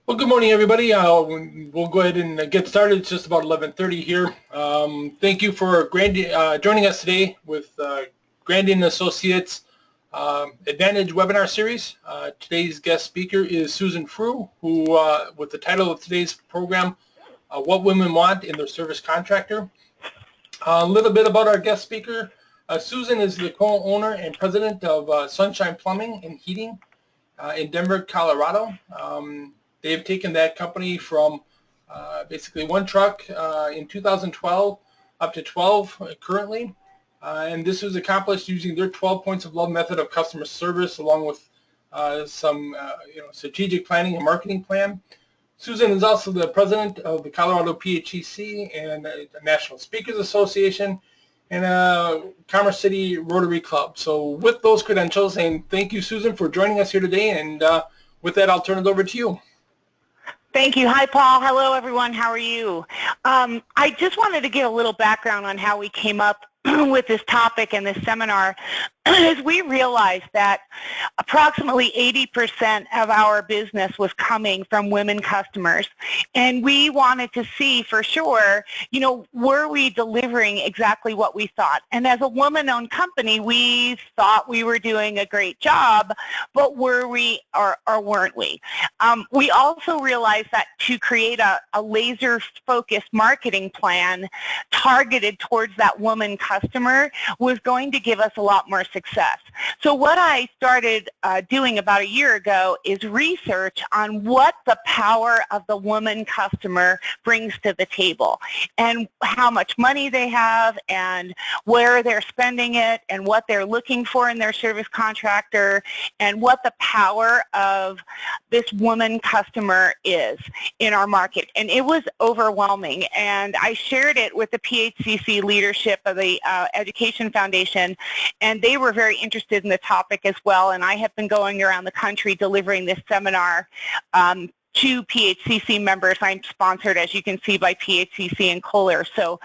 Well, good morning, everybody. We'll go ahead and get started. It's just about 11:30 here. Thank you for Grandy joining us today with Grandy and Associates Advantage webinar series. Today's guest speaker is Susan Frew, who, with the title of today's program, What Women Want in Their Service Contractor. A little bit about our guest speaker. Susan is the co-owner and president of Sunshine Plumbing and Heating in Denver, Colorado. They've taken that company from basically one truck in 2012 up to 12 currently. And this was accomplished using their 12 points of love method of customer service, along with some strategic planning and marketing plan. Susan is also the president of the Colorado PHEC and the National Speakers Association and Commerce City Rotary Club. So with those credentials, and thank you, Susan, for joining us here today. And with that, I'll turn it over to you. Thank you. Hi, Paul. Hello, everyone. How are you? I just wanted to give a little background on how we came up with this topic and this seminar. As we realized that approximately 80% of our business was coming from women customers, and we wanted to see for sure, were we delivering exactly what we thought? And as a woman-owned company, we thought we were doing a great job, but were we or weren't we? We also realized that to create a laser-focused marketing plan targeted towards that woman customer was going to give us a lot more success. So what I started doing about a year ago is research on what the power of the woman customer brings to the table and how much money they have and where they're spending it and what they're looking for in their service contractor and what the power of this woman customer is in our market. And it was overwhelming, and I shared it with the PHCC leadership of the Education Foundation, and they were very interested in the topic as well, and I have been going around the country delivering this seminar to PHCC members. I'm sponsored, as you can see, by PHCC and Kohler. So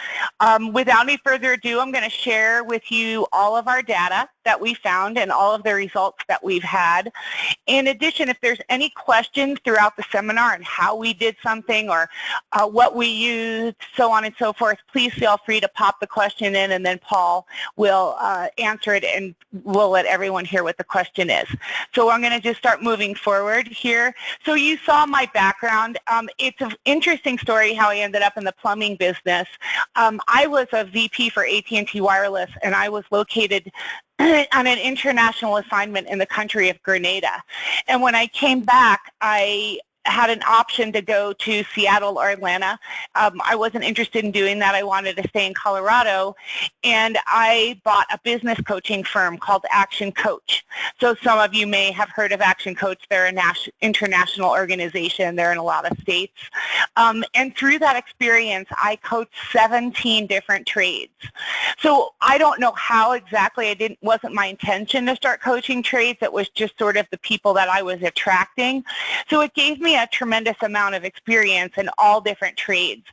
without any further ado, I'm going to share with you all of our data that we found and all of the results that we've had. In addition, if there's any questions throughout the seminar on how we did something or what we used, so on and so forth, please feel free to pop the question in, and then Paul will answer it, and we'll let everyone hear what the question is. So I'm going to just start moving forward here. So you saw my background. It's an interesting story how I ended up in the plumbing business. I was a VP for AT&T Wireless, and I was located on an international assignment in the country of Grenada. And when I came back, I had an option to go to Seattle or Atlanta. I wasn't interested in doing that. I wanted to stay in Colorado, and I bought a business coaching firm called Action Coach. So some of you may have heard of Action Coach. They're an international organization. They're in a lot of states. And through that experience, I coached 17 different trades. So I don't know how exactly. It wasn't my intention to start coaching trades. It was just sort of the people that I was attracting. So it gave me a tremendous amount of experience in all different trades.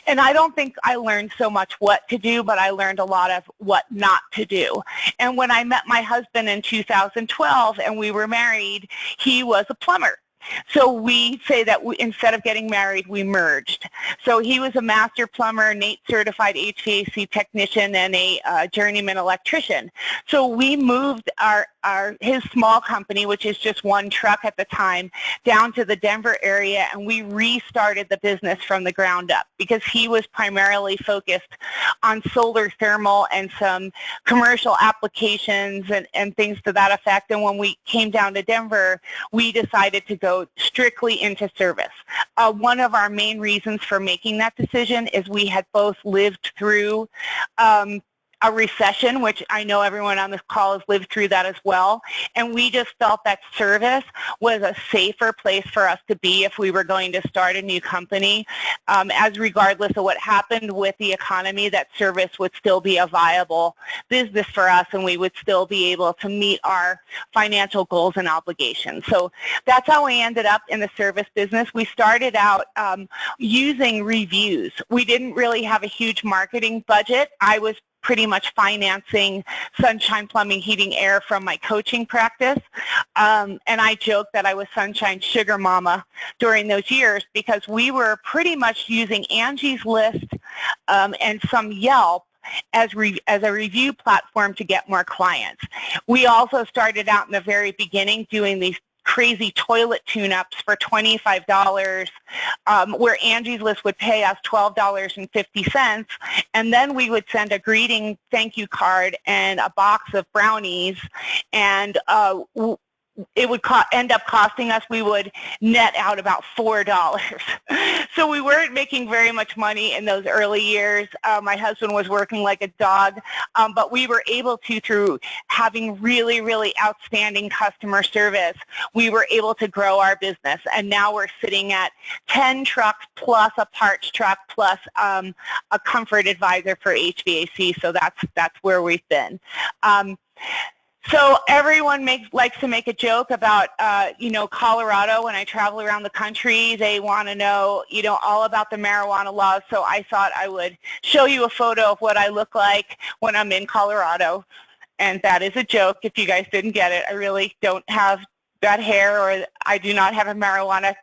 And I don't think I learned so much what to do, but I learned a lot of what not to do. And when I met my husband in 2012 and we were married, he was a plumber. So we say that instead of getting married, we merged. So he was a master plumber, NATE certified HVAC technician, and a journeyman electrician. So we moved his small company, which is just one truck at the time, down to the Denver area, and we restarted the business from the ground up because he was primarily focused on solar thermal and some commercial applications and things to that effect. And when we came down to Denver, we decided to go strictly into service. One of our main reasons for making that decision is we had both lived through a recession, which I know everyone on this call has lived through that as well, and we just felt that service was a safer place for us to be if we were going to start a new company, as regardless of what happened with the economy, that service would still be a viable business for us, and we would still be able to meet our financial goals and obligations. So that's how we ended up in the service business. We started out using reviews. We didn't really have a huge marketing budget. I was pretty much financing Sunshine Plumbing, Heating, Air from my coaching practice. And I joked that I was Sunshine Sugar Mama during those years because we were pretty much using Angie's List and some Yelp as a review platform to get more clients. We also started out in the very beginning doing these crazy toilet tune-ups for $25, where Angie's List would pay us $12.50, and then we would send a greeting thank you card and a box of brownies, and it would end up costing us, we would net out about $4. So we weren't making very much money in those early years. My husband was working like a dog, but we were able to, through having really, really outstanding customer service, we were able to grow our business. And now we're sitting at 10 trucks plus a parts truck plus a comfort advisor for HVAC. So that's where we've been. So everyone likes to make a joke about, Colorado. When I travel around the country, they want to know, all about the marijuana laws. So I thought I would show you a photo of what I look like when I'm in Colorado. And that is a joke if you guys didn't get it. I really don't have that hair, or I do not have a marijuana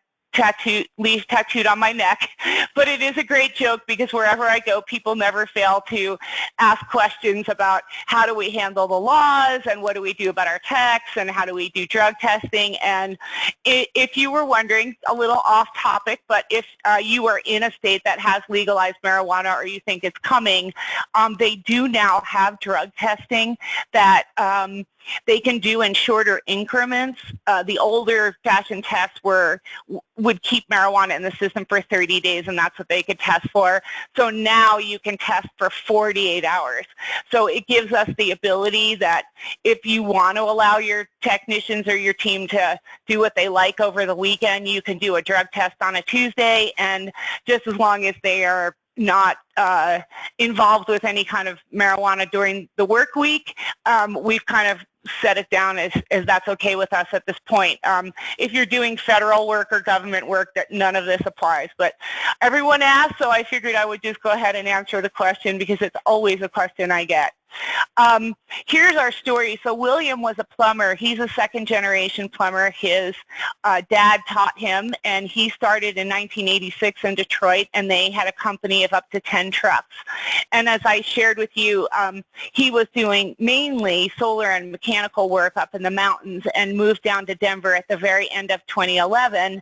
leaf tattooed on my neck, but it is a great joke because wherever I go, people never fail to ask questions about how do we handle the laws and what do we do about our techs and how do we do drug testing. And if you were wondering, a little off topic, but if you are in a state that has legalized marijuana or you think it's coming, they do now have drug testing that they can do in shorter increments. The older fashioned tests would keep marijuana in the system for 30 days, and that's what they could test for. So now you can test for 48 hours. So it gives us the ability that if you want to allow your technicians or your team to do what they like over the weekend, you can do a drug test on a Tuesday, and just as long as they are not involved with any kind of marijuana during the work week, we've kind of set it down as that's okay with us at this point. If you're doing federal work or government work, that none of this applies. But everyone asked, so I figured I would just go ahead and answer the question because it's always a question I get. Here's our story. So William was a plumber. He's a second-generation plumber. His dad taught him, and he started in 1986 in Detroit, and they had a company of up to 10 trucks. And as I shared with you, he was doing mainly solar and mechanical work up in the mountains and moved down to Denver at the very end of 2011.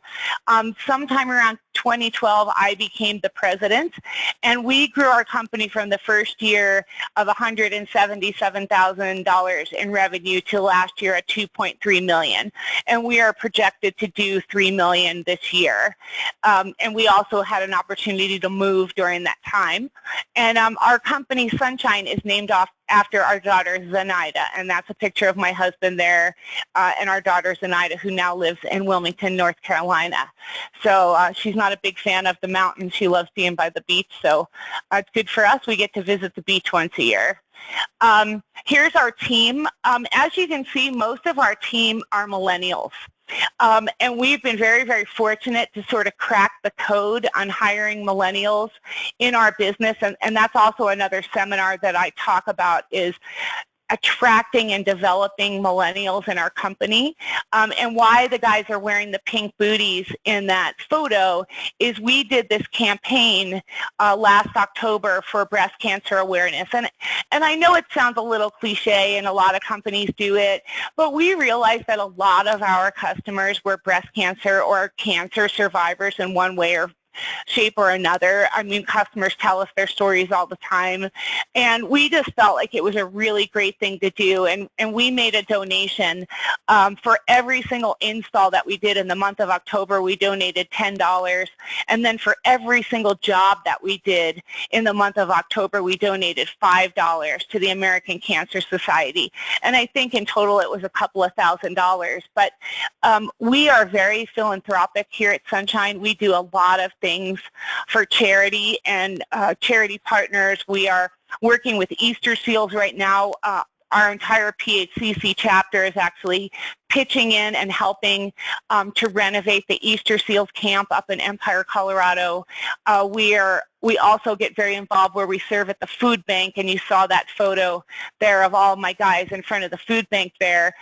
Sometime around 2012, I became the president, and we grew our company from the first year of $177,000 in revenue to last year at $2.3 million, and we are projected to do $3 million this year. And we also had an opportunity to move during that time. And our company, Sunshine, is named after our daughter, Zenaida, and that's a picture of my husband there and our daughter, Zenaida, who now lives in Wilmington, North Carolina. So she's not a big fan of the mountains. She loves being by the beach, so it's good for us. We get to visit the beach once a year. Here's our team. As you can see, most of our team are millennials. And we've been very, very fortunate to sort of crack the code on hiring millennials in our business. And that's also another seminar that I talk about, is attracting and developing millennials in our company. And why the guys are wearing the pink booties in that photo is we did this campaign last October for breast cancer awareness. And I know it sounds a little cliche and a lot of companies do it, but we realized that a lot of our customers were breast cancer or cancer survivors in one way or shape or another. I mean, customers tell us their stories all the time, and we just felt like it was a really great thing to do, and we made a donation. For every single install that we did in the month of October, we donated $10, and then for every single job that we did in the month of October, we donated $5 to the American Cancer Society, and I think in total it was a couple of $1,000. But we are very philanthropic here at Sunshine. We do a lot of things for charity and charity partners. We are working with Easter Seals right now. our entire PHCC chapter is actually pitching in and helping to renovate the Easter Seals camp up in Empire, Colorado. We also get very involved where we serve at the food bank, and you saw that photo there of all my guys in front of the food bank there.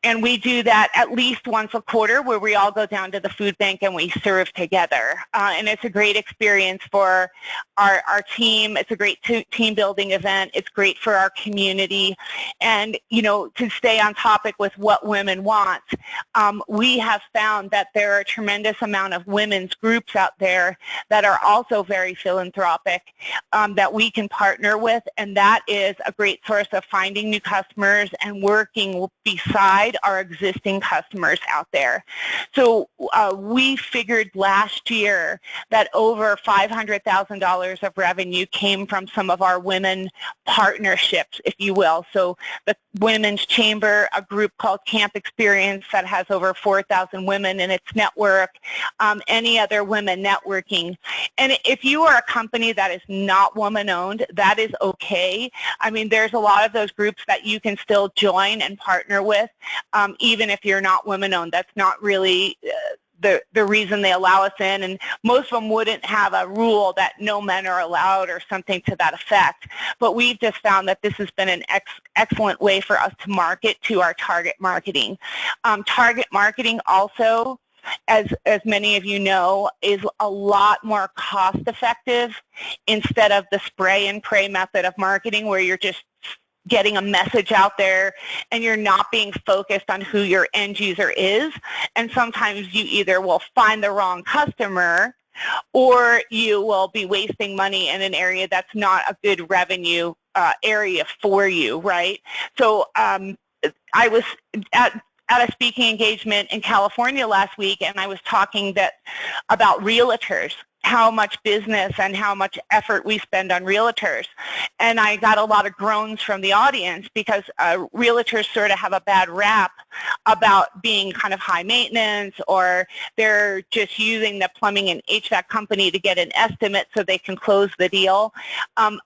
And we do that at least once a quarter where we all go down to the food bank and we serve together. And it's a great experience for our team. It's a great team building event. It's great for our community. And, you know, to stay on topic with what women want, we have found that there are a tremendous amount of women's groups out there that are also very philanthropic that we can partner with. And that is a great source of finding new customers and working beside our existing customers out there. So we figured last year that over $500,000 of revenue came from some of our women partnerships, if you will. So the Women's Chamber, a group called Camp Experience that has over 4,000 women in its network, any other women networking. And if you are a company that is not woman-owned, that is okay. I mean, there's a lot of those groups that you can still join and partner with, even if you're not women-owned. That's not really the reason they allow us in, and most of them wouldn't have a rule that no men are allowed or something to that effect. But we've just found that this has been an excellent way for us to market to our target marketing. Target marketing also, as many of you know, is a lot more cost effective instead of the spray and pray method of marketing where you're just getting a message out there and you're not being focused on who your end user is. And sometimes you either will find the wrong customer or you will be wasting money in an area that's not a good revenue area for you, right? So I was at a speaking engagement in California last week, and I was talking about realtors, how much business and how much effort we spend on realtors. And I got a lot of groans from the audience because realtors sort of have a bad rap about being kind of high maintenance, or they're just using the plumbing and HVAC company to get an estimate so they can close the deal.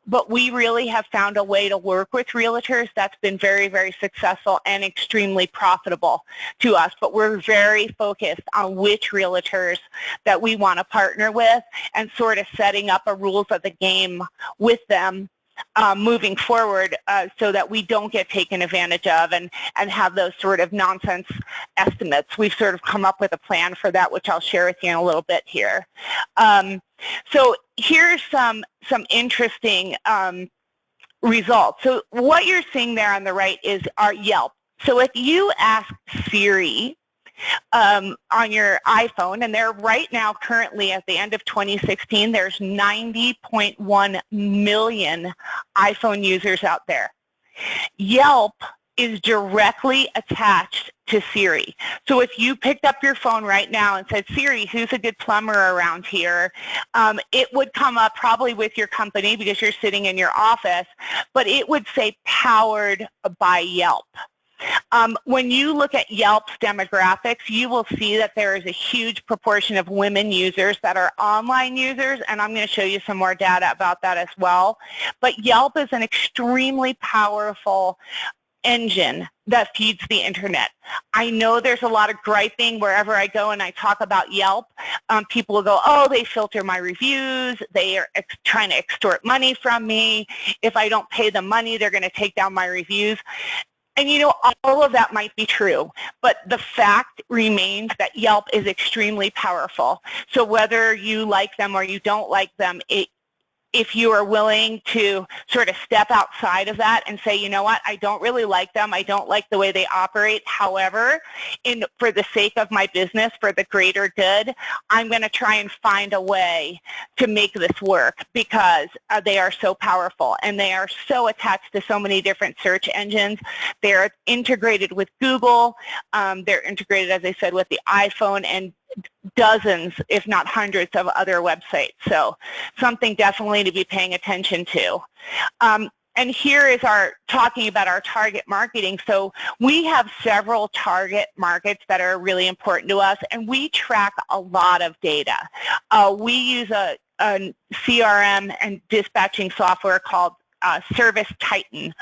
But we really have found a way to work with realtors that's been very, very successful and extremely profitable to us. But we're very focused on which realtors that we want to partner with, and sort of setting up a rules of the game with them moving forward so that we don't get taken advantage of and have those sort of nonsense estimates. We've sort of come up with a plan for that, which I'll share with you in a little bit here. So here's some interesting results. So what you're seeing there on the right is our Yelp. So if you ask Siri on your iPhone, and they're right now currently at the end of 2016, there's 90.1 million iPhone users out there. Yelp is directly attached to Siri. So if you picked up your phone right now and said, Siri, who's a good plumber around here? It would come up probably with your company because you're sitting in your office, but it would say powered by Yelp. When you look at Yelp's demographics, you will see that there is a huge proportion of women users that are online users, and I'm going to show you some more data about that as well. But Yelp is an extremely powerful engine that feeds the internet. I know there's a lot of griping wherever I go and I talk about Yelp. People will go, oh, they filter my reviews, they are trying to extort money from me. If I don't pay them money, they're going to take down my reviews. And you know, all of that might be true, but the fact remains that Yelp is extremely powerful. So whether you like them or you don't like them, if you are willing to sort of step outside of that and say, you know what, I don't really like them, I don't like the way they operate, however, for the sake of my business, for the greater good, I'm going to try and find a way to make this work because they are so powerful and they are so attached to so many different search engines. They're integrated with Google, they're integrated, as I said, with the iPhone and dozens, if not hundreds, of other websites. So something definitely to be paying attention to. And here is talking about our target marketing. So we have several target markets that are really important to us, and we track a lot of data. We use a CRM and dispatching software called Service Titan.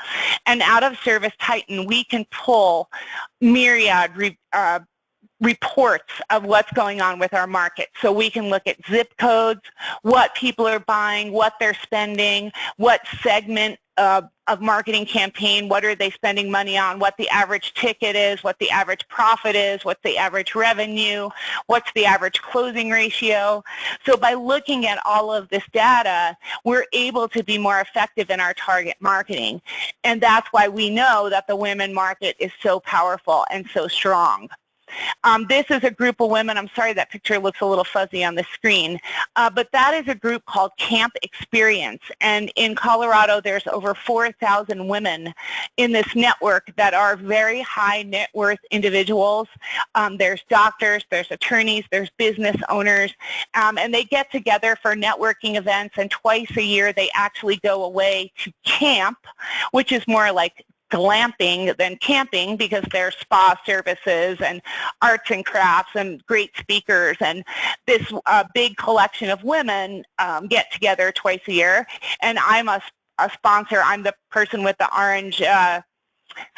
And out of Service Titan, we can pull myriad reports of what's going on with our market. So we can look at zip codes, what people are buying, what they're spending, what segment of marketing campaign, what are they spending money on, what the average ticket is, what the average profit is, what's the average revenue, what's the average closing ratio. So by looking at all of this data, we're able to be more effective in our target marketing. And that's why we know that the women market is so powerful and so strong. This is a group of women. I'm sorry that picture looks a little fuzzy on the screen, but that is a group called Camp Experience. And in Colorado, there's over 4,000 women in this network that are very high net worth individuals. There's doctors, there's attorneys, there's business owners, and they get together for networking events, and twice a year they actually go away to camp, which is more like glamping than camping, because there's spa services and arts and crafts and great speakers, and this big collection of women get together twice a year. And I'm a sponsor. I'm the person with the orange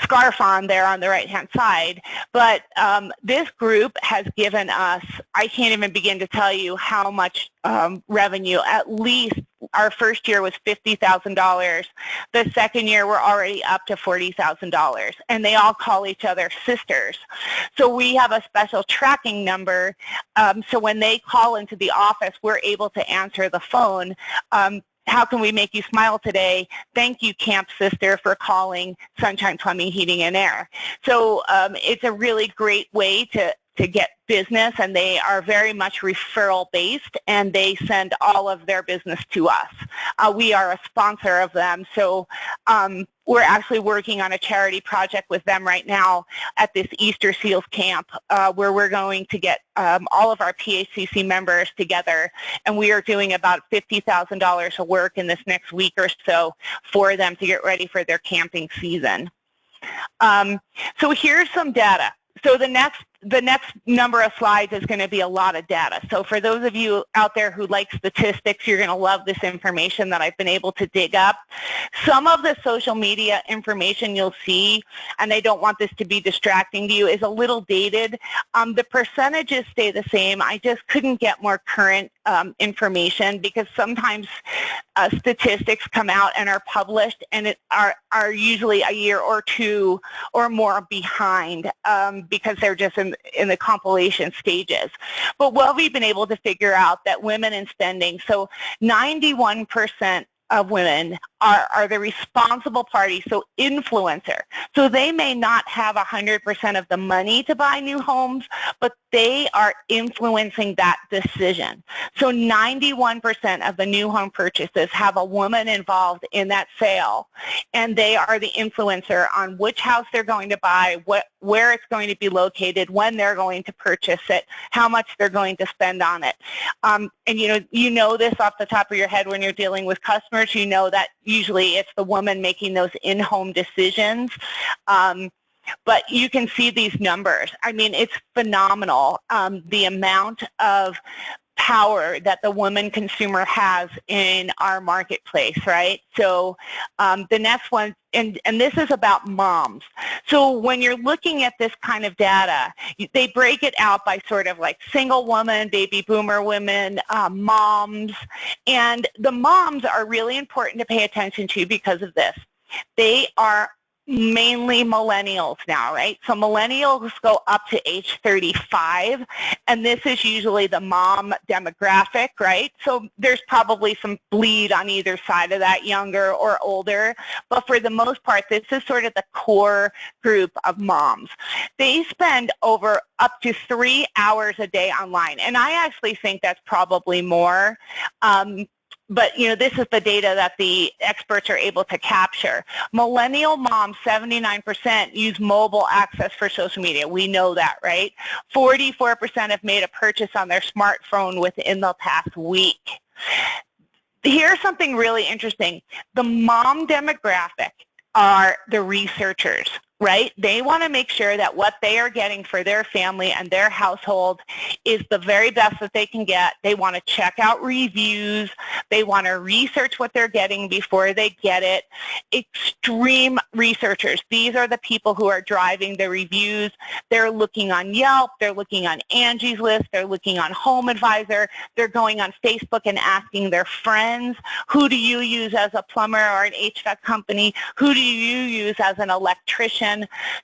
scarf on there on the right-hand side. But this group has given us, I can't even begin to tell you how much revenue. At least our first year was $50,000. The second year we're already up to $40,000, and they all call each other sisters. So we have a special tracking number, so when they call into the office, we're able to answer the phone. How can we make you smile today? Thank you, Camp Sister, for calling Sunshine Plumbing, Heating, and Air. So it's a really great way to get business, and they are very much referral based, and they send all of their business to us. We are a sponsor of them, so we're actually working on a charity project with them right now at this Easter Seals camp, where we're going to get all of our PACC members together, and we are doing about $50,000 of work in this next week or so for them to get ready for their camping season. So here's some data. So the next number of slides is going to be a lot of data. So for those of you out there who like statistics, you're going to love this information that I've been able to dig up. Some of the social media information you'll see, and I don't want this to be distracting to you, is a little dated. The percentages stay the same. I just couldn't get more current information, because sometimes statistics come out and are published and are usually a year or two or more behind, because they're just in the compilation stages. But what we've been able to figure out that women in spending, so 91% of women are the responsible party, so influencer. So they may not have 100% of the money to buy new homes, but they are influencing that decision. So 91% of the new home purchases have a woman involved in that sale, and they are the influencer on which house they're going to buy, where it's going to be located, when they're going to purchase it, how much they're going to spend on it. And you know this off the top of your head when you're dealing with customers. You know that usually it's the woman making those in-home decisions. But you can see these numbers. I mean, it's phenomenal, the amount of power that the woman consumer has in our marketplace, right? So the next one, and this is about moms. So when you're looking at this kind of data, they break it out by sort of like single woman, baby boomer women, moms, and the moms are really important to pay attention to because of this. They are mainly millennials now, right? So millennials go up to age 35, and this is usually the mom demographic, right? So there's probably some bleed on either side of that, younger or older, but for the most part, this is sort of the core group of moms. They spend over up to 3 hours a day online, and I actually think that's probably more. But this is the data that the experts are able to capture. Millennial moms, 79% use mobile access for social media. We know that, right? 44% have made a purchase on their smartphone within the past week. Here's something really interesting. The mom demographic are the researchers. right? They want to make sure that what they are getting for their family and their household is the very best that they can get. They want to check out reviews. They want to research what they're getting before they get it. Extreme researchers. These are the people who are driving the reviews. They're looking on Yelp. They're looking on Angie's List. They're looking on Home Advisor. They're going on Facebook and asking their friends, who do you use as a plumber or an HVAC company? Who do you use as an electrician?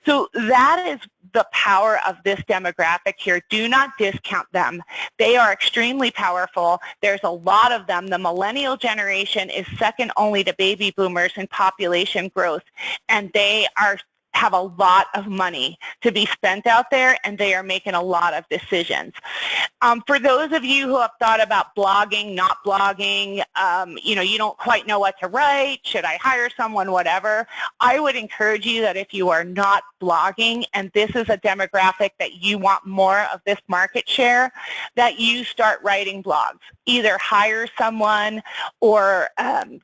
So that is the power of this demographic here. Do not discount them. They are extremely powerful. There's a lot of them. The millennial generation is second only to baby boomers in population growth, and they have a lot of money to be spent out there, and they are making a lot of decisions. For those of you who have thought about blogging, not blogging, you don't quite know what to write, should I hire someone, whatever, I would encourage you that if you are not blogging and this is a demographic that you want more of this market share, that you start writing blogs. Either hire someone or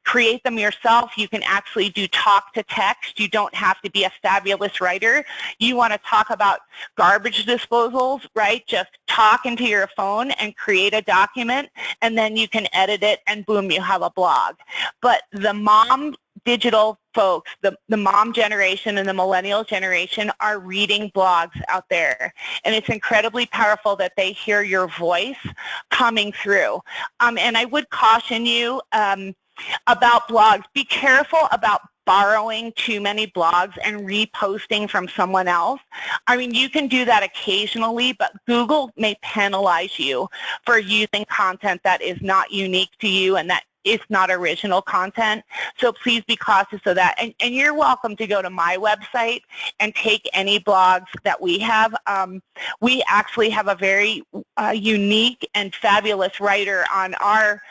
create them yourself. You can actually do talk to text. You don't have to be a fabulous writer. You want to talk about garbage disposals, right? Just talk into your phone and create a document, and then you can edit it, and boom, you have a blog. But the mom digital folks, the mom generation and the millennial generation are reading blogs out there. And it's incredibly powerful that they hear your voice coming through. And I would caution you about blogs. Be careful about borrowing too many blogs and reposting from someone else. I mean, you can do that occasionally, but Google may penalize you for using content that is not unique to you and that it's not original content. So please be cautious of that. And you're welcome to go to my website and take any blogs that we have. We actually have a very unique and fabulous writer on our,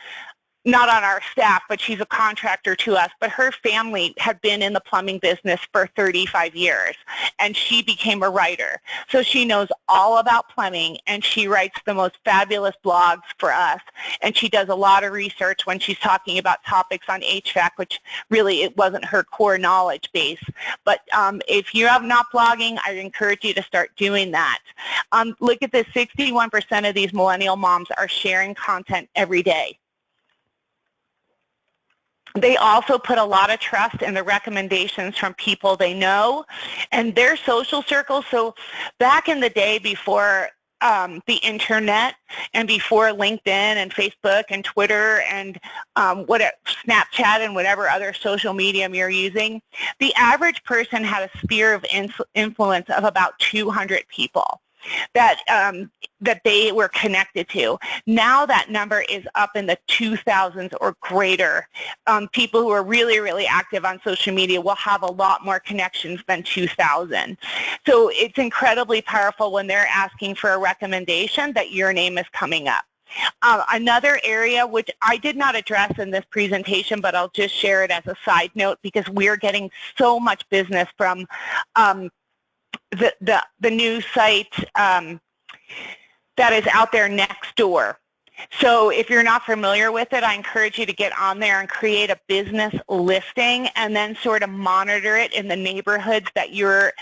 not on our staff, but she's a contractor to us, but her family had been in the plumbing business for 35 years, and she became a writer. So she knows all about plumbing, and she writes the most fabulous blogs for us, and she does a lot of research when she's talking about topics on HVAC, which really it wasn't her core knowledge base. But if you have not blogging, I encourage you to start doing that. Look at this, 61% of these millennial moms are sharing content every day. They also put a lot of trust in the recommendations from people they know and their social circles. So back in the day before the internet and before LinkedIn and Facebook and Twitter and Snapchat and whatever other social medium you're using, the average person had a sphere of influence of about 200 people that they were connected to. Now that number is up in the 2,000s or greater. People who are really, really active on social media will have a lot more connections than 2,000. So it's incredibly powerful when they're asking for a recommendation that your name is coming up. Another area which I did not address in this presentation, but I'll just share it as a side note because we're getting so much business from the new site that is out there next door. So if you're not familiar with it, I encourage you to get on there and create a business listing and then sort of monitor it in the neighborhoods that you're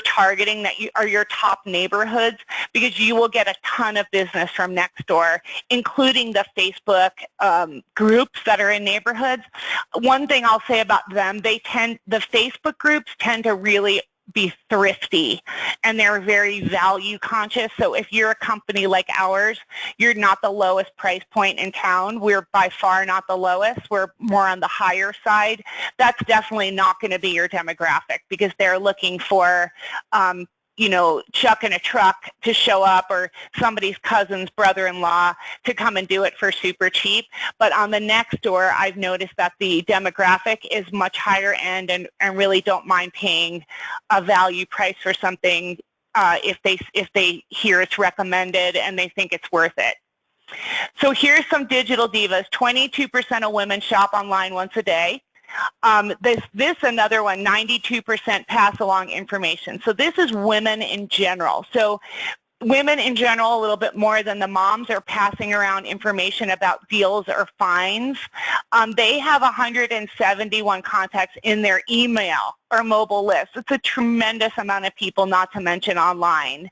targeting, that are your top neighborhoods, because you will get a ton of business from next door, including the Facebook groups that are in neighborhoods. One thing I'll say about them, the Facebook groups tend to really be thrifty, and they're very value conscious. So if you're a company like ours, you're not the lowest price point in town. We're by far not the lowest. We're more on the higher side. That's definitely not going to be your demographic because they're looking for Chuck in a truck to show up or somebody's cousin's brother-in-law to come and do it for super cheap. But on the next door, I've noticed that the demographic is much higher end and really don't mind paying a value price for something if they hear it's recommended and they think it's worth it. So here's some digital divas. 22% of women shop online once a day. This another one, 92% pass along information. So this is women in general. So women in general, a little bit more than the moms, are passing around information about deals or fines. They have 171 contacts in their email or mobile lists. It's a tremendous amount of people, not to mention online.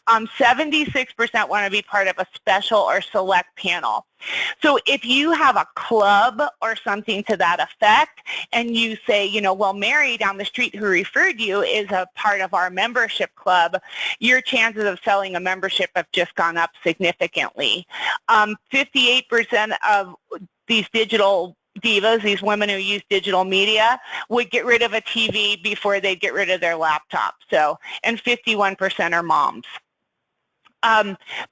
76% want to be part of a special or select panel. So if you have a club or something to that effect, and you say, you know, well, Mary down the street who referred you is a part of our membership club, your chances of selling a membership have just gone up significantly. 58% of these digital divas, these women who use digital media, would get rid of a TV before they get rid of their laptop. So, and 51% are moms.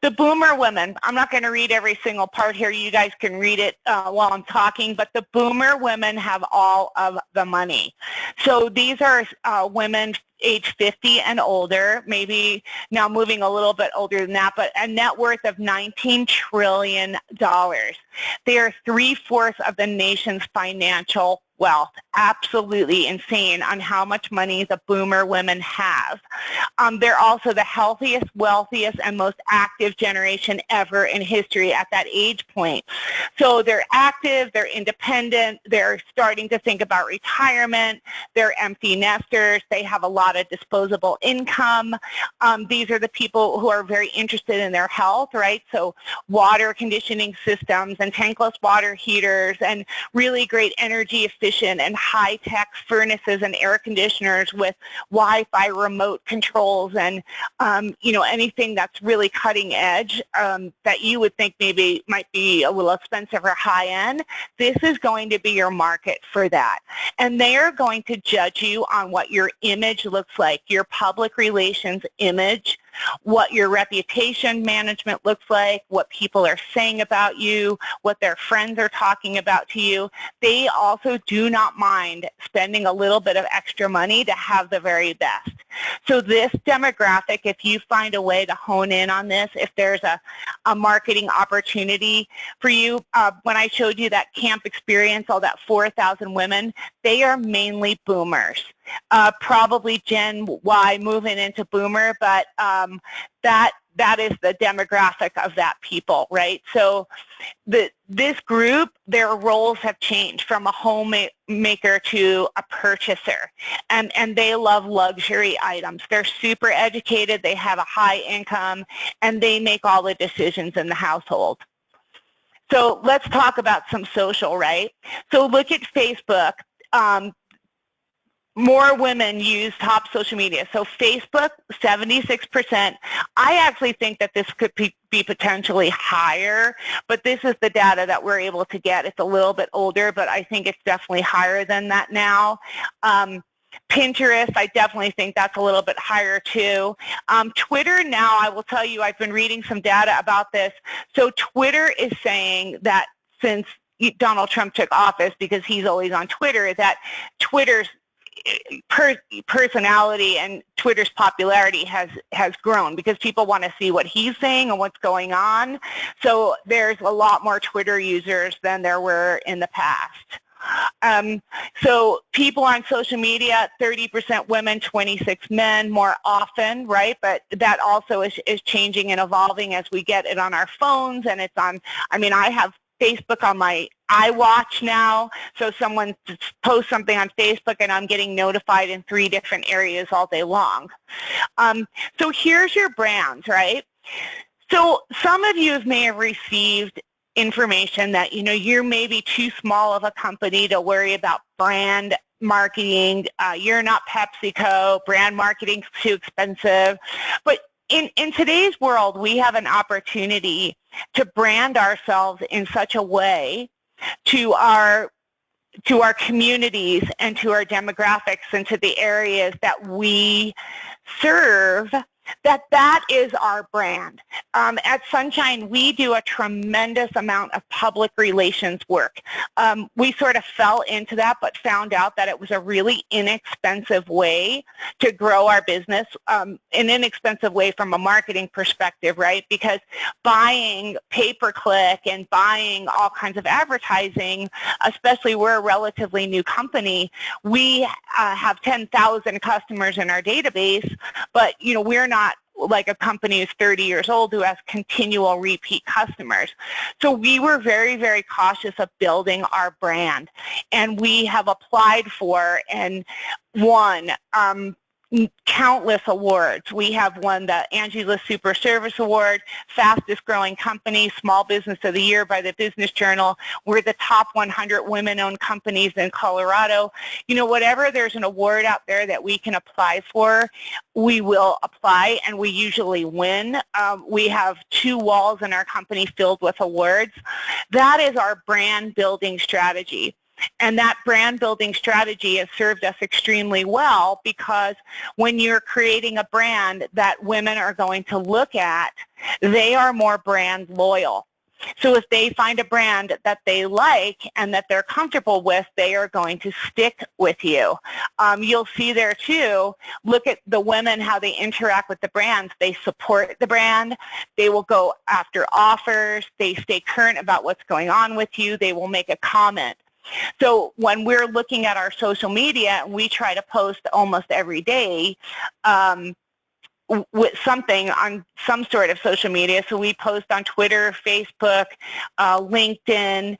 The boomer women, I'm not going to read every single part here. You guys can read it while I'm talking, but the boomer women have all of the money. So these are women age 50 and older, maybe now moving a little bit older than that, but a net worth of $19 trillion. They are 3/4 of the nation's financial wealth. Absolutely insane on how much money the boomer women have. They're also the healthiest, wealthiest, and most active generation ever in history at that age point. So they're active, they're independent, they're starting to think about retirement, they're empty nesters, they have a lot of disposable income. These are the people who are very interested in their health, right? So water conditioning systems and tankless water heaters and really great energy efficient and high-tech furnaces and air conditioners with Wi-Fi remote controls and you know, anything that's really cutting edge that you would think maybe might be a little expensive or high end. This is going to be your market for that. And they are going to judge you on what your image looks like, your public relations image, what your reputation management looks like, what people are saying about you, what their friends are talking about to you. They also do not mind spending a little bit of extra money to have the very best. So this demographic, if you find a way to hone in on this, if there's a marketing opportunity for you, when I showed you that camp experience, all that 4,000 women, they are mainly boomers. Probably Gen Y moving into boomer, but that is the demographic of that people, right? So this group, their roles have changed from a homemaker to a purchaser, and they love luxury items. They're super educated, they have a high income, and they make all the decisions in the household. So let's talk about some social, right? So look at Facebook. More women use top social media. So Facebook, 76%. I actually think that this could be potentially higher, but this is the data that we're able to get. It's a little bit older, but I think it's definitely higher than that now. Pinterest, I definitely think that's a little bit higher too. Twitter now, I will tell you, I've been reading some data about this. So Twitter is saying that since Donald Trump took office, because he's always on Twitter, that Twitter's personality and Twitter's popularity has grown because people want to see what he's saying and what's going on. So there's a lot more Twitter users than there were in the past. So people on social media, 30% women, 26 men more often, right? But that also is changing and evolving as we get it on our phones, and it's on, I mean, I have Facebook on my iWatch now, so someone posts something on Facebook and I'm getting notified in 3 different areas all day long. So here's your brands, right? So some of you may have received information that, you know, you're maybe too small of a company to worry about brand marketing. You're not PepsiCo, brand marketing's too expensive. But in today's world, we have an opportunity to brand ourselves in such a way to our communities and to our demographics and to the areas that we serve, that is our brand. At Sunshine, we do a tremendous amount of public relations work. We sort of fell into that, but found out that it was a really inexpensive way to grow our business, an inexpensive way from a marketing perspective, right? Because buying pay-per-click and buying all kinds of advertising, especially we're a relatively new company, we have 10,000 customers in our database, but you know, we're not like a company who's 30 years old who has continual repeat customers. So we were very, very cautious of building our brand, and we have applied for and won countless awards. We have won the Angela Super Service Award, Fastest Growing Company, Small Business of the Year by the Business Journal. We're the top 100 women-owned companies in Colorado. You know, whatever there's an award out there that we can apply for, we will apply, and we usually win. We have 2 walls in our company filled with awards. That is our brand building strategy. And that brand building strategy has served us extremely well, because when you're creating a brand that women are going to look at, they are more brand loyal. So if they find a brand that they like and that they're comfortable with, they are going to stick with you. You'll see there too, look at the women, how they interact with the brands. They support the brand. They will go after offers. They stay current about what's going on with you. They will make a comment. So when we're looking at our social media, we try to post almost every day with something on some sort of social media. So we post on Twitter, Facebook, LinkedIn.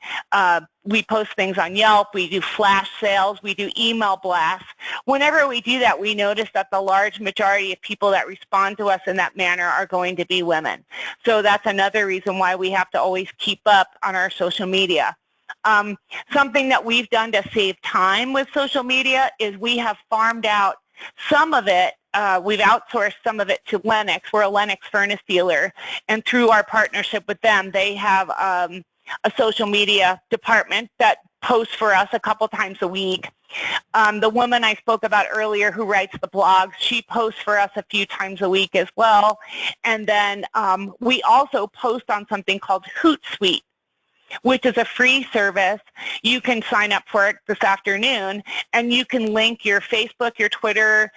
We post things on Yelp. We do flash sales. We do email blasts. Whenever we do that, we notice that the large majority of people that respond to us in that manner are going to be women. So that's another reason why we have to always keep up on our social media. Something that we've done to save time with social media is we have farmed out some of it. We've outsourced some of it to Lennox. We're a Lennox furnace dealer, and through our partnership with them, they have a social media department that posts for us a couple times a week. The woman I spoke about earlier who writes the blogs, she posts for us a few times a week as well. And then we also post on something called Hootsuite, which is a free service. You can sign up for it this afternoon, and you can link your Facebook, your Twitter,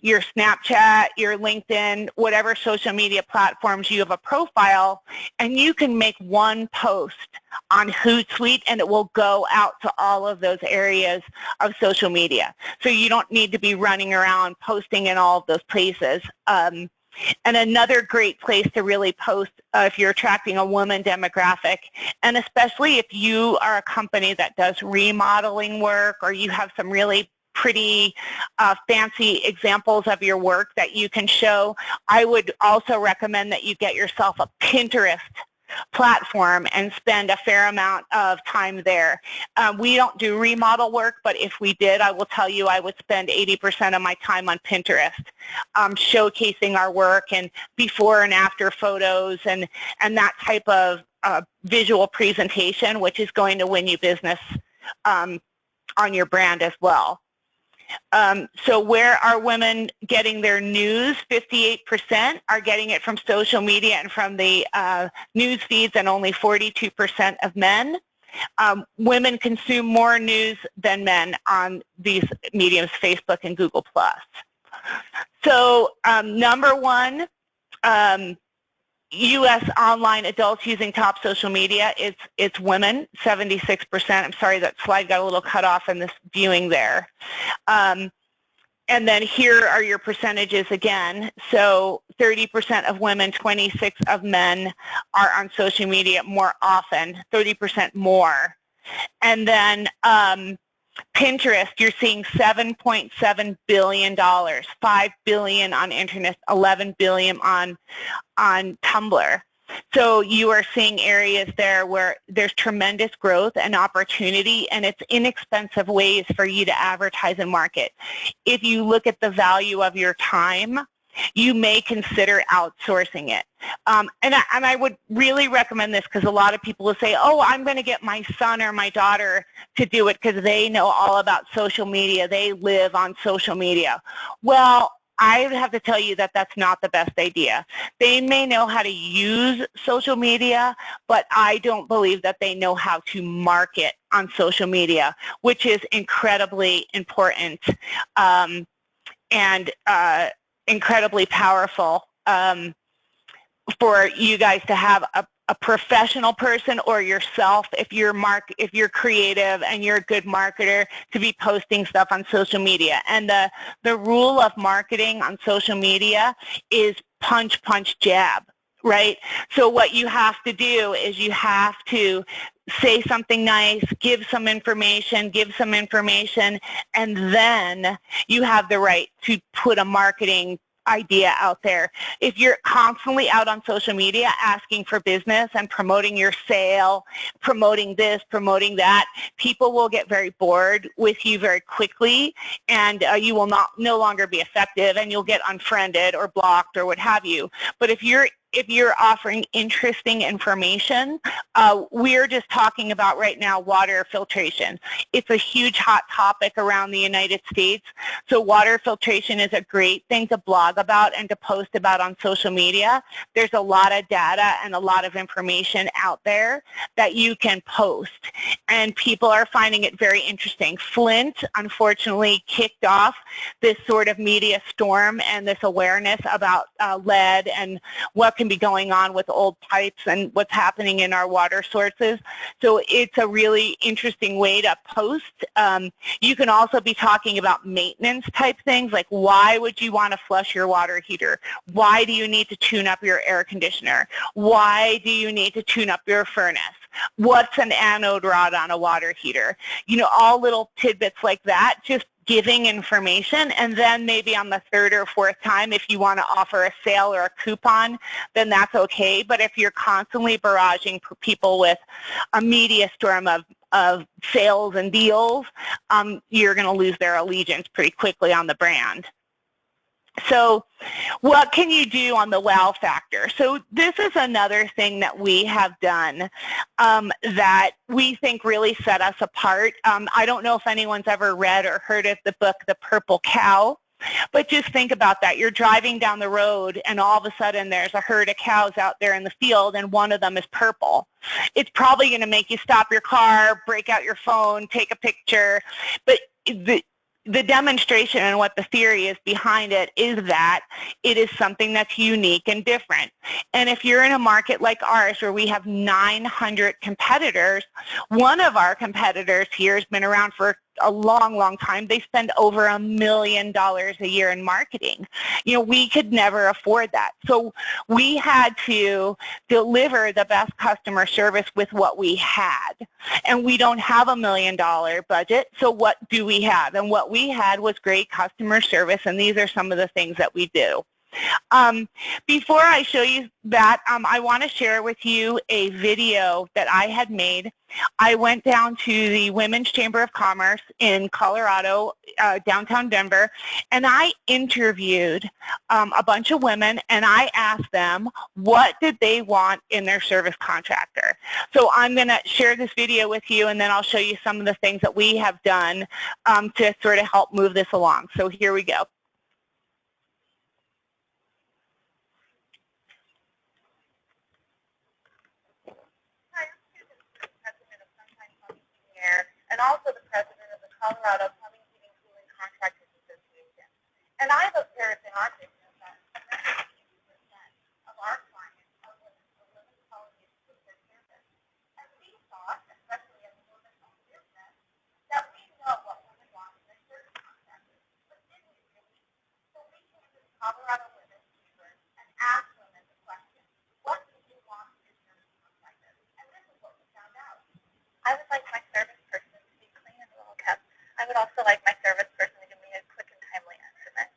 your Snapchat, your LinkedIn, whatever social media platforms you have a profile, and you can make one post on Hootsuite, and it will go out to all of those areas of social media. So you don't need to be running around posting in all of those places. And another great place to really post if you're attracting a woman demographic, and especially if you are a company that does remodeling work, or you have some really pretty fancy examples of your work that you can show, I would also recommend that you get yourself a Pinterest platform and spend a fair amount of time there. We don't do remodel work, but if we did, I will tell you I would spend 80% of my time on Pinterest, showcasing our work and before and after photos and that type of visual presentation, which is going to win you business on your brand as well. So where are women getting their news? 58% are getting it from social media and from the news feeds, and only 42% of men. Women consume more news than men on these mediums, Facebook and Google+. So number one, U.S. online adults using top social media, it's women, 76%. I'm sorry, that slide got a little cut off in this viewing there. And then here are your percentages again. So 30% of women, 26% of men are on social media more often, 30% more. And then Pinterest, you're seeing $7.7 billion, $5 billion on internet, $11 billion on Tumblr. So you are seeing areas there where there's tremendous growth and opportunity, and it's inexpensive ways for you to advertise and market. If you look at the value of your time, you may consider outsourcing it. And I would really recommend this, because a lot of people will say, oh, I'm going to get my son or my daughter to do it because they know all about social media. They live on social media. Well, I have to tell you that that's not the best idea. They may know how to use social media, but I don't believe that they know how to market on social media, which is incredibly important and incredibly powerful for you guys to have a professional person, or yourself, if you're creative and you're a good marketer, to be posting stuff on social media. And the rule of marketing on social media is punch, punch, jab, right? So what you have to do is you have to say something nice, give some information, and then you have the right to put a marketing idea out there. If you're constantly out on social media asking for business and promoting your sale, promoting this, promoting that, people will get very bored with you very quickly, and you will no longer be effective, and you'll get unfriended or blocked or what have you. But if you're offering interesting information, we're just talking about right now water filtration. It's a huge hot topic around the United States. So water filtration is a great thing to blog about and to post about on social media. There's a lot of data and a lot of information out there that you can post, and people are finding it very interesting. Flint, unfortunately, kicked off this sort of media storm and this awareness about lead and what can be going on with old pipes and what's happening in our water sources. So it's a really interesting way to post. You can also be talking about maintenance type things, like why would you want to flush your water heater? Why do you need to tune up your air conditioner? Why do you need to tune up your furnace? What's an anode rod on a water heater? You know, all little tidbits like that, just giving information, and then maybe on the third or fourth time, if you want to offer a sale or a coupon, then that's okay. But if you're constantly barraging people with a media storm of sales and deals, you're going to lose their allegiance pretty quickly on the brand. So what can you do on the wow factor? So this is another thing that we have done that we think really set us apart. I don't know if anyone's ever read or heard of the book, The Purple Cow, but just think about that. You're driving down the road and all of a sudden there's a herd of cows out there in the field and one of them is purple. It's probably going to make you stop your car, break out your phone, take a picture, but the demonstration and what the theory is behind it is that it is something that's unique and different. And if you're in a market like ours where we have 900 competitors, one of our competitors here has been around for a long, long time. They spend over $1 million a year in marketing. You know, we could never afford that. So we had to deliver the best customer service with what we had. And we don't have $1 million budget, so what do we have? And what we had was great customer service, and these are some of the things that we do. Before I show you that, I want to share with you a video that I had made. I went down to the Women's Chamber of Commerce in Colorado, downtown Denver, and I interviewed a bunch of women, and I asked them what did they want in their service contractor. So I'm going to share this video with you, and then I'll show you some of the things that we have done to sort of help move this along. So here we go. And also the president of the Colorado Plumbing, Heating, Cooling Contractors Association. And I have observed in our business that 80% of our clients are women who live in quality of their service. And we thought, especially as a woman-owned business, that we know what women want in their service contractors. But did we really? So we came to the Colorado Women's Chamber and asked women the question, what do you want in your service contractor? And this is what we found out. I would like my service person to be clean and well kept. I would also like my service person to give me a quick and timely estimate.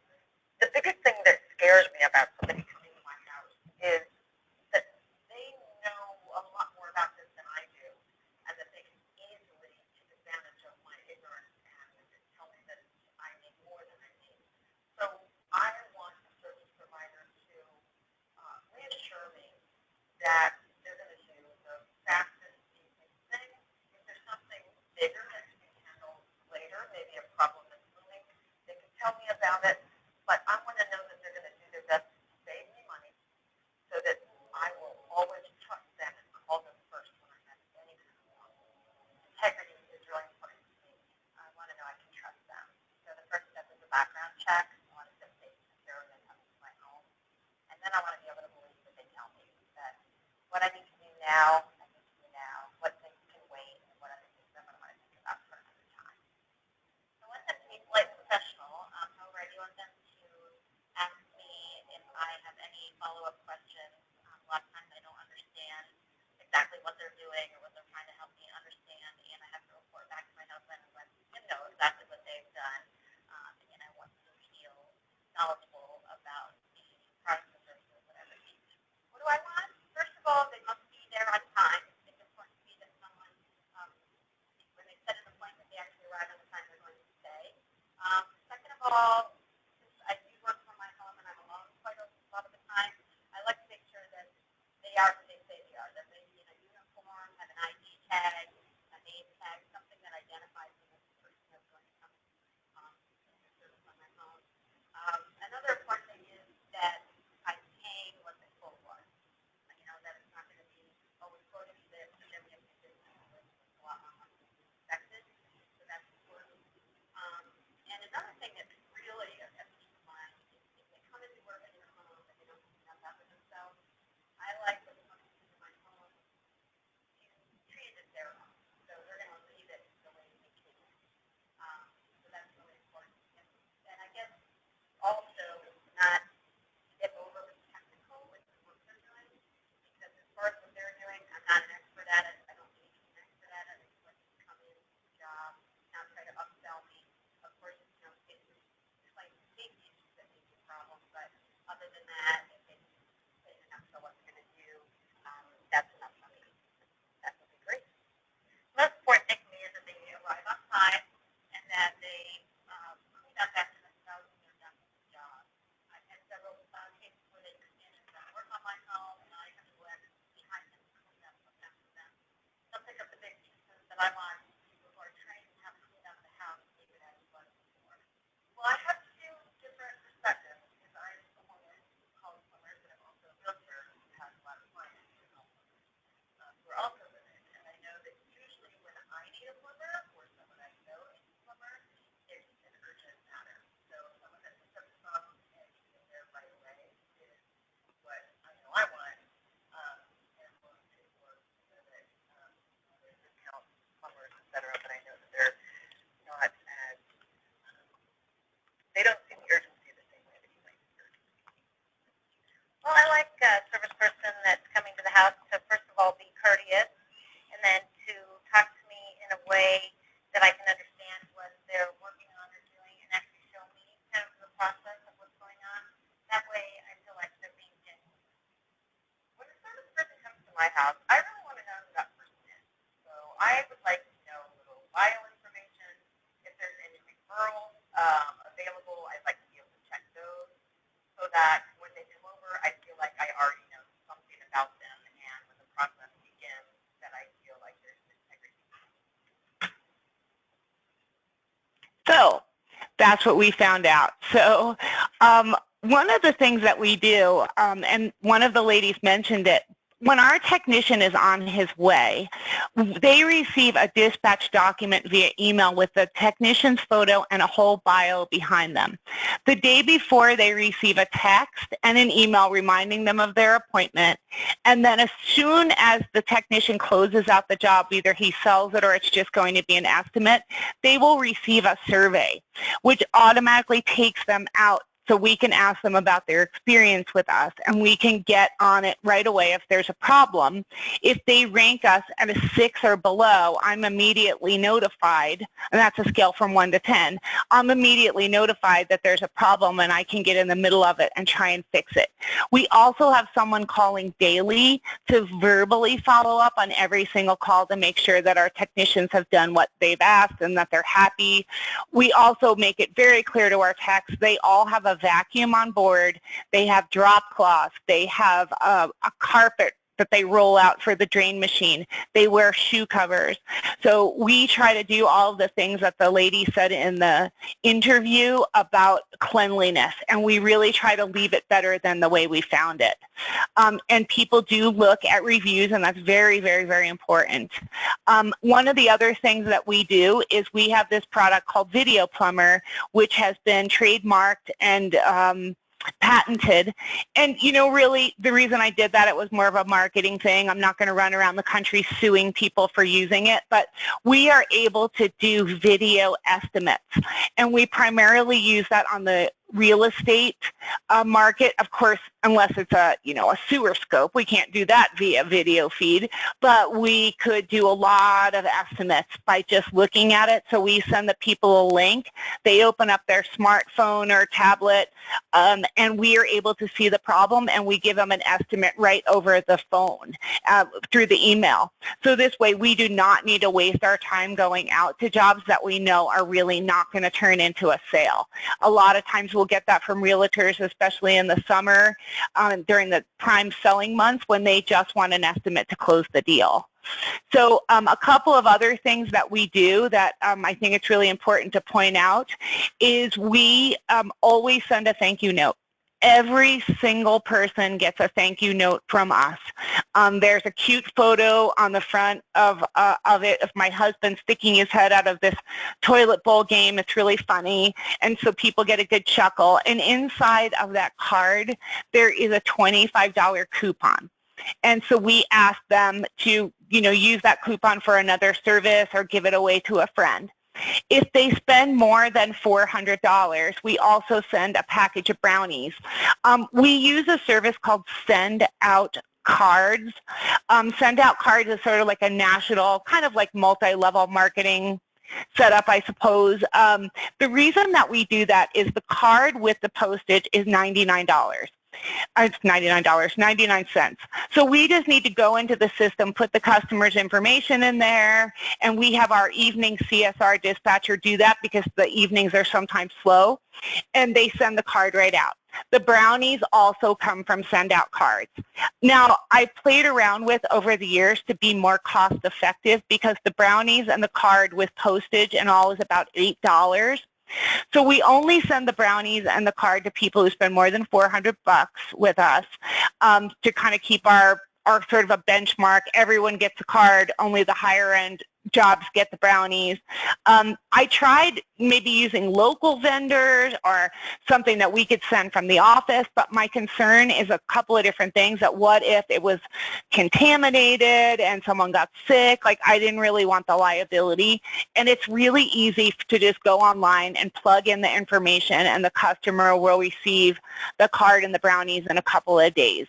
The biggest thing that scares me about somebody coming to my house is that they know a lot more about this than I do, and that they can easily take advantage of my ignorance and tell me that I need more than I need. So I want a service provider to reassure me that they're going to do the fastest, easiest thing. If there's something bigger that can be handled later, maybe a problem that's looming, they can tell me about it, but I want to know that they're going to do their best to save me money so that I will always trust them and call them first when I have any kind of problem. Integrity is really important to me. I want to know I can trust them. So the first step is a background check. I want to feel safe and secure when they come to my home. And then I want to be able to believe that they tell me that what I need to do now, I need to do now, what things can wait, and what other things I'm going to want to think about for another time. So I want them to be polite and professional. However, I do want them to ask me if I have any that when they come over, I feel like I already know something about them, and when the process begins, that I feel like there's integrity. So that's what we found out. So one of the things that we do, and one of the ladies mentioned it, when our technician is on his way, they receive a dispatch document via email with the technician's photo and a whole bio behind them. The day before, they receive a text and an email reminding them of their appointment. And then as soon as the technician closes out the job, either he sells it or it's just going to be an estimate, they will receive a survey, which automatically takes them out so we can ask them about their experience with us, and we can get on it right away if there's a problem. If they rank us at a 6 or below, I'm immediately notified, and that's a scale from 1 to 10. I'm immediately notified that there's a problem, and I can get in the middle of it and try and fix it. We also have someone calling daily to verbally follow up on every single call to make sure that our technicians have done what they've asked and that they're happy. We also make it very clear to our techs, they all have a vacuum on board, they have drop cloths, they have a carpet that they roll out for the drain machine, they wear shoe covers. So we try to do all of the things that the lady said in the interview about cleanliness, and we really try to leave it better than the way we found it. And people do look at reviews, and that's very, very, very important. One of the other things that we do is we have this product called Video Plumber, which has been trademarked and patented. And you know, really the reason I did that, it was more of a marketing thing. I'm not going to run around the country suing people for using it, but we are able to do video estimates, and we primarily use that on the real estate market. Of course, unless it's a sewer scope, we can't do that via video feed, but we could do a lot of estimates by just looking at it. So we send the people a link, they open up their smartphone or tablet, and we are able to see the problem, and we give them an estimate right over the phone through the email. So this way we do not need to waste our time going out to jobs that we know are really not going to turn into a sale. A lot of times we'll get that from realtors, especially in the summer during the prime selling months when they just want an estimate to close the deal. So a couple of other things that we do that I think it's really important to point out is we always send a thank you note. Every single person gets a thank you note from us. There's a cute photo on the front of it of my husband sticking his head out of this toilet bowl game. It's really funny, and so people get a good chuckle. And inside of that card, there is a $25 coupon. And so we ask them to, use that coupon for another service or give it away to a friend. If they spend more than $400, we also send a package of brownies. We use a service called Send Out Cards. Send Out Cards is sort of like a national, kind of like multi-level marketing setup, I suppose. The reason that we do that is the card with the postage is $99. It's $99, 99 cents. So we just need to go into the system, put the customer's information in there, and we have our evening CSR dispatcher do that because the evenings are sometimes slow, and they send the card right out. The brownies also come from Send Out Cards. Now, I played around with over the years to be more cost effective because the brownies and the card with postage and all is about $8. So we only send the brownies and the card to people who spend more than $400 with us to kind of keep our sort of a benchmark. Everyone gets a card, only the higher end jobs get the brownies. I tried maybe using local vendors or something that we could send from the office, but my concern is a couple of different things. That what if it was contaminated and someone got sick? Like, I didn't really want the liability. And it's really easy to just go online and plug in the information, and the customer will receive the card and the brownies in a couple of days.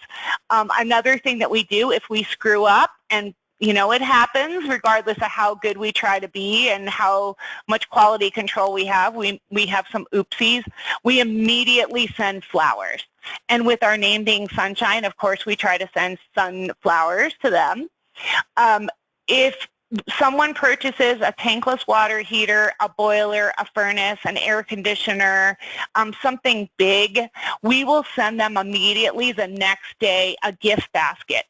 Another thing that we do, if we screw up, and it happens regardless of how good we try to be and how much quality control we have. We have some oopsies. We immediately send flowers. And with our name being Sunshine, of course, we try to send sunflowers to them. If someone purchases a tankless water heater, a boiler, a furnace, an air conditioner, something big, we will send them immediately the next day a gift basket.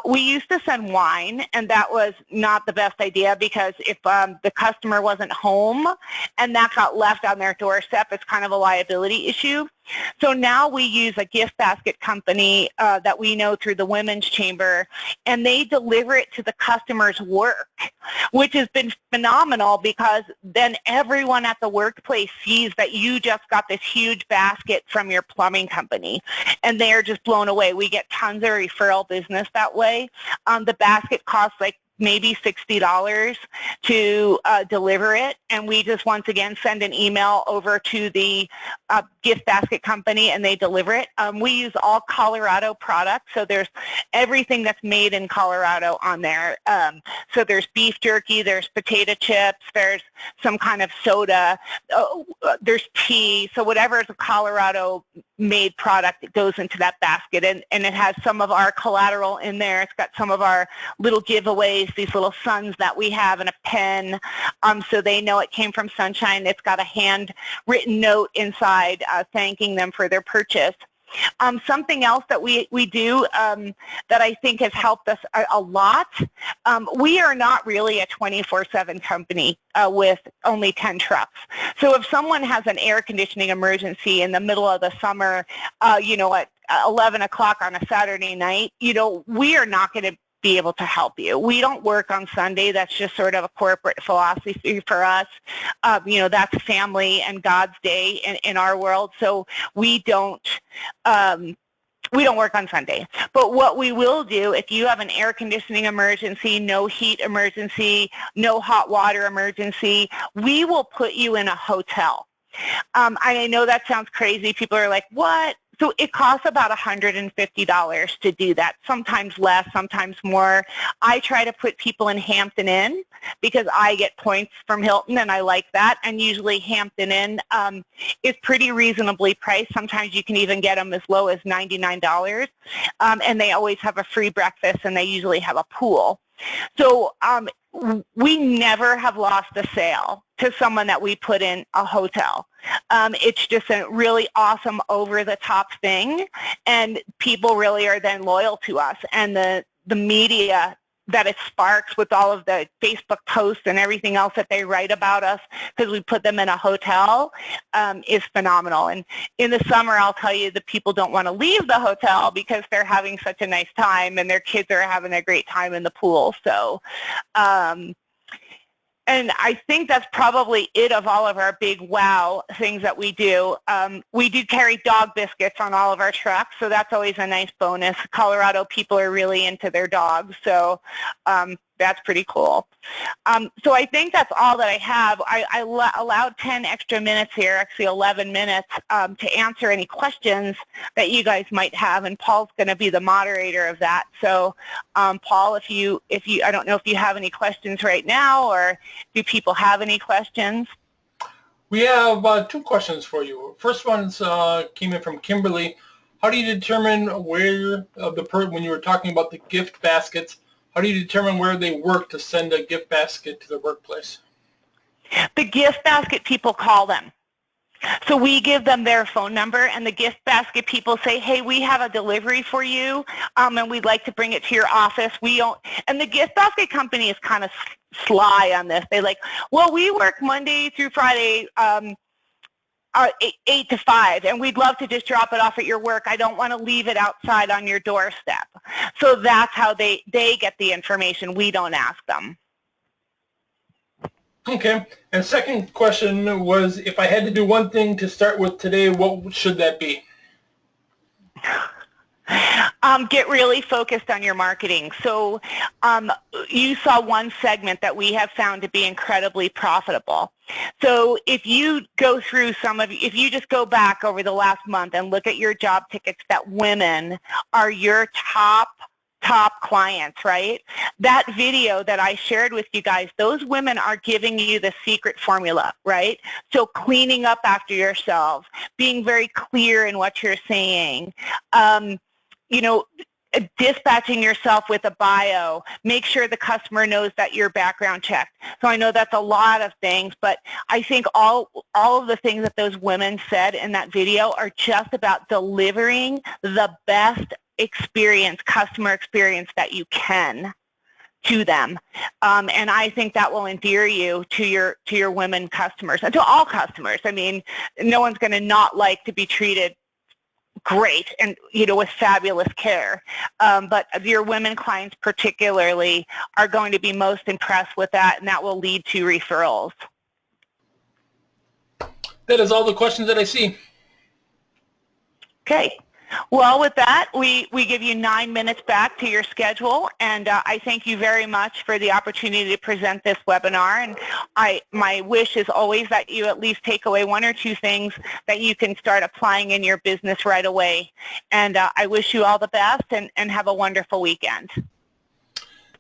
We used to send wine, and that was not the best idea because if the customer wasn't home and that got left on their doorstep, it's kind of a liability issue. So now we use a gift basket company that we know through the Women's Chamber, and they deliver it to the customer's work, which has been phenomenal because then everyone at the workplace sees that you just got this huge basket from your plumbing company, and they're just blown away. We get tons of referral business that way. The basket costs like maybe $60 to deliver it, and we just once again send an email over to the gift basket company and they deliver it. We use all Colorado products, so there's everything that's made in Colorado on there. So there's beef jerky, there's potato chips, there's some kind of soda, there's tea, so whatever is a Colorado made product, it goes into that basket, and it has some of our collateral in there. It's got some of our little giveaways, these little suns that we have, and a pen, so they know it came from Sunshine. It's got a handwritten note inside thanking them for their purchase. Something else that we do that I think has helped us a lot, we are not really a 24/7 company with only 10 trucks. So if someone has an air conditioning emergency in the middle of the summer, you know, at 11 o'clock on a Saturday night, you know, we are not going to be able to help you. We don't work on Sunday. That's just sort of a corporate philosophy for us. You know, that's family and God's day in our world. So we don't work on Sunday. But what we will do, if you have an air conditioning emergency, no heat emergency, no hot water emergency, we will put you in a hotel. I know that sounds crazy. People are like, what? So it costs about $150 to do that, sometimes less, sometimes more. I try to put people in Hampton Inn because I get points from Hilton and I like that, and usually Hampton Inn is pretty reasonably priced. Sometimes you can even get them as low as $99, and they always have a free breakfast and they usually have a pool. So we never have lost a sale to someone that we put in a hotel. It's just a really awesome over-the-top thing, and people really are then loyal to us. And the media that it sparks with all of the Facebook posts and everything else that they write about us because we put them in a hotel is phenomenal. And in the summer, I'll tell you, the people don't want to leave the hotel because they're having such a nice time and their kids are having a great time in the pool. So, and I think that's probably it of all of our big wow things that we do. We do carry dog biscuits on all of our trucks, so that's always a nice bonus. Colorado people are really into their dogs, so that's pretty cool. So I think that's all that I have. I allowed 10 extra minutes here, actually 11 minutes, to answer any questions that you guys might have, and Paul's going to be the moderator of that. So Paul, if you, I don't know if you have any questions right now, or do people have any questions? We have 2 questions for you. First one's came in from Kimberly. How do you determine where when you were talking about the gift baskets, how do you determine where they work to send a gift basket to the workplace? The gift basket people call them. So we give them their phone number, and the gift basket people say, hey, we have a delivery for you, and we'd like to bring it to your office. We don't, and the gift basket company is kind of sly on this. They like, well, we work Monday through Friday, 8 to 5, and we'd love to just drop it off at your work. I don't want to leave it outside on your doorstep. So that's how they get the information. We don't ask them. Okay. And second question was, if I had to do one thing to start with today, what should that be? Get really focused on your marketing. So you saw one segment that we have found to be incredibly profitable. So if you go through if you just go back over the last month and look at your job tickets, that women are your top clients, right? That video that I shared with you guys, those women are giving you the secret formula, right? So cleaning up after yourselves, being very clear in what you're saying, you know, dispatching yourself with a bio, make sure the customer knows that you're background checked. So I know that's a lot of things, but I think all of the things that those women said in that video are just about delivering the best experience, customer experience that you can to them, and I think that will endear you to your women customers and to all customers. I mean, no one's going to not like to be treated great and with fabulous care, but your women clients particularly are going to be most impressed with that, and that will lead to referrals. That is all the questions that I see. Okay. Well, with that, we give you 9 minutes back to your schedule, and I thank you very much for the opportunity to present this webinar. And my wish is always that you at least take away 1 or 2 things that you can start applying in your business right away. And I wish you all the best, and have a wonderful weekend.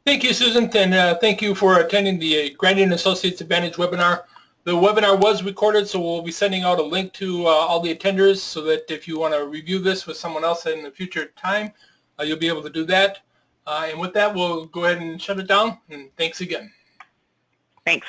Thank you, Susan, and thank you for attending the Grandy & Associates Advantage webinar. The webinar was recorded, so we'll be sending out a link to all the attenders so that if you want to review this with someone else in the future time, you'll be able to do that. And with that, we'll go ahead and shut it down, and thanks again. Thanks.